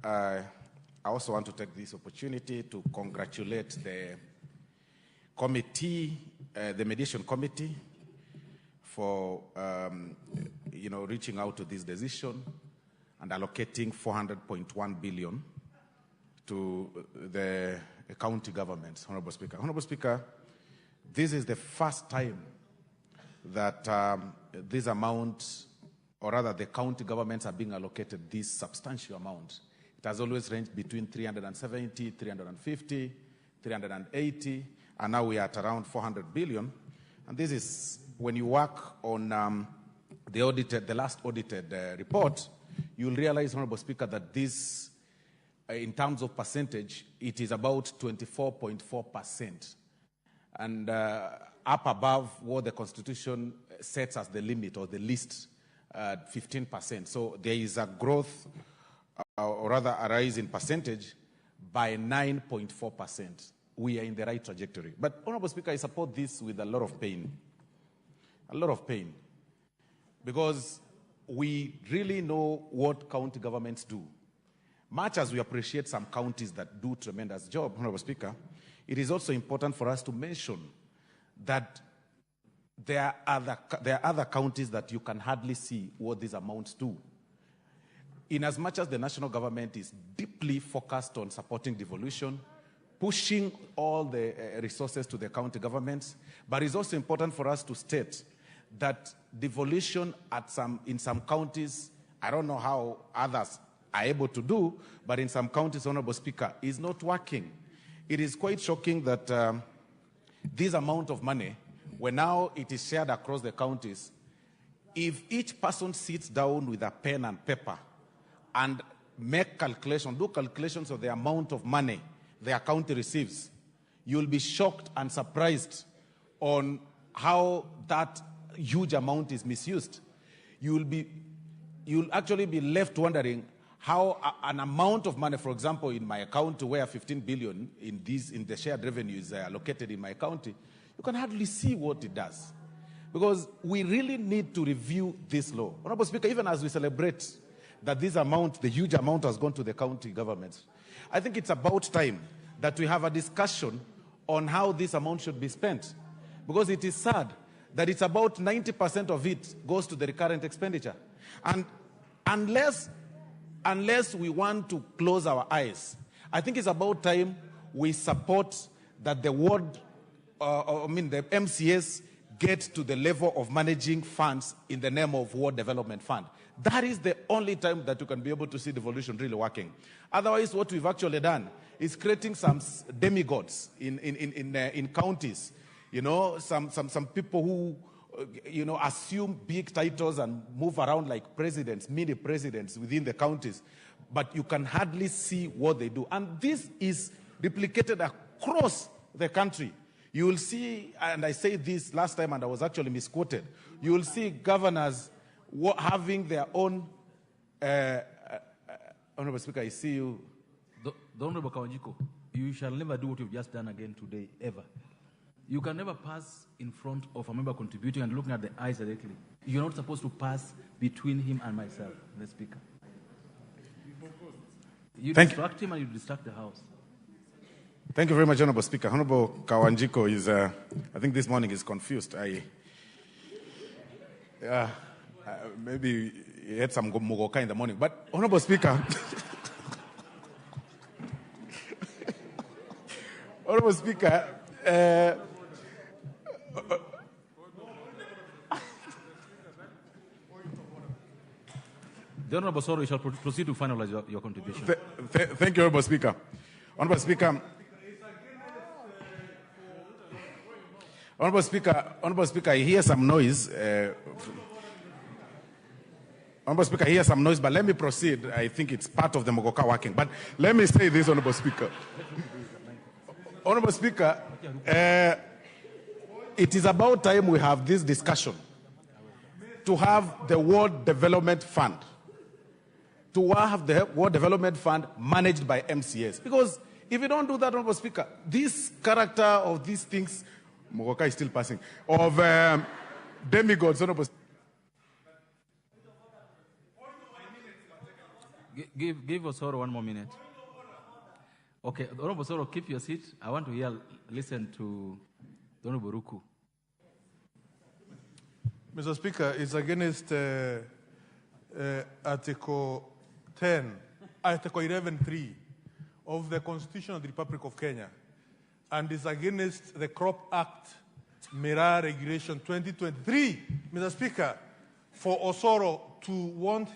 I also want to take this opportunity to congratulate the committee, the mediation committee, for reaching out to this decision and allocating 400.1 billion to the county governments. Honorable Speaker. Honorable Speaker, this is the first time that this amount, or rather the county governments, are being allocated this substantial amount. It has always ranged between 370, 350, 380, and now we are at around 400 billion. And this is, when you work on the last audited report, you'll realize, Honorable Speaker, that this, in terms of percentage, it is about 24.4%. And up above what the Constitution sets as the limit or the least, 15%. So there is a growth, or rather a rise in percentage by 9.4%. We are in the right trajectory. But, Honorable Speaker, I support this with a lot of pain. A lot of pain. Because we really know what county governments do. Much as we appreciate some counties that do tremendous job, Honorable Speaker, it is also important for us to mention that there are other counties that you can hardly see what these amounts do. In as much as the national government is deeply focused on supporting devolution, pushing all the resources to the county governments, but it's also important for us to state that devolution in some counties, I don't know how others are able to do, but in some counties, Honorable Speaker, is not working. It is quite shocking that this amount of money, when now it is shared across the counties, if each person sits down with a pen and paper and do calculations of the amount of money their county receives, you'll be shocked and surprised on how that huge amount is misused. You'll actually be left wondering how an amount of money, for example, in my account, where 15 billion in the shared revenue is allocated in my county, you can hardly see what it does. Because we really need to review this law. Honorable Speaker, even as we celebrate that this amount, the huge amount, has gone to the county governments, I think it's about time that we have a discussion on how this amount should be spent. Because it is sad that it's about 90% of it goes to the recurrent expenditure. And unless we want to close our eyes, I think it's about time we support that the MCAs get to the level of managing funds in the name of Ward Development Fund. That is the only time that you can be able to see devolution really working. Otherwise, what we've actually done is creating some demigods in counties. You know, some people who, assume big titles and move around like presidents, mini presidents within the counties, but you can hardly see what they do. And this is replicated across the country. You will see, and I said this last time and I was actually misquoted, you will see governors having their own, Honorable Speaker, I see you. The Honorable Kawajiko, you shall never do what you've just done again today, ever. You can never pass in front of a member contributing and looking at the eyes directly. You're not supposed to pass between him and myself, the Speaker. You distract him and you distract the House. Thank you very much, Honorable Speaker. Honorable Kawanjiko is, I think this morning is confused. Maybe he had some Muguka in the morning. But, Honorable Speaker, Honorable Speaker, the Honorable Osoro, you shall proceed to finalize your contribution. Thank you, Honorable Speaker. Honorable Speaker, I hear some noise. Honorable Speaker, I hear some noise, but let me proceed. I think it's part of the Muguka working. But let me say this, Honorable Speaker. Honorable Speaker, it is about time we have this discussion to have the World Development Fund, managed by MCAs. Because if you don't do that, Honorable Speaker, this character of these things, Muguka is still passing, of demigods, Honorable Speaker. Give Osoro 1 more minute. Okay, Honorable Osoro, keep your seat. I want to listen to Honorable Ruku. Mr. Speaker, it's against Article 11.3 of the Constitution of the Republic of Kenya, and is against the Crop Act Mirror Regulation 2023, Mr. Speaker, for Osoro to want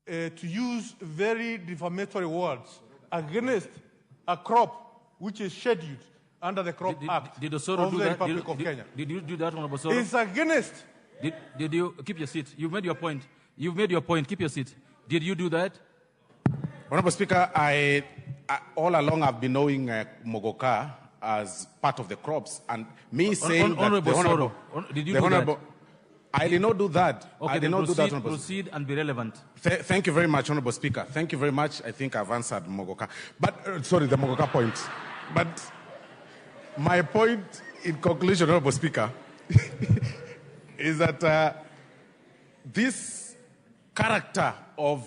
to use very defamatory words against a crop which is scheduled under the Crop Act did Osoro of do the that? Republic of Kenya. Did you do that, Honorable Osoro? It's against. Did you keep your seat? You've made your point. You've made your point. Keep your seat. Did you do that? Honorable Speaker, I all along I've been knowing Muguka as part of the crops, and me saying that the Honorable, did you do that? I did not do that. Okay, I did not do that, Honorable. Proceed and be relevant. Thank you very much, Honorable Speaker. Thank you very much. I think I've answered Muguka. But, sorry, the Muguka point. But my point in conclusion, Honorable Speaker, is that this character of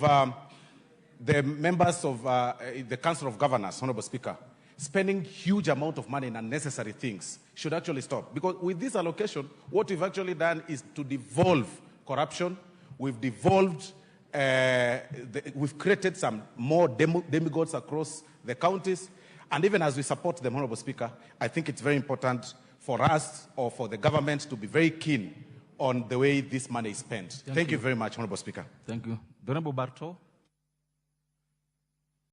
the members of the Council of Governors, Honorable Speaker, spending huge amount of money in unnecessary things should actually stop. Because with this allocation, what we've actually done is to devolve corruption. We've devolved, we've created some more demigods across the counties. And even as we support them, Honorable Speaker, I think it's very important for us or for the government to be very keen on the way this money is spent. Thank you very much, Honorable Speaker. Thank you. Honorable Barto.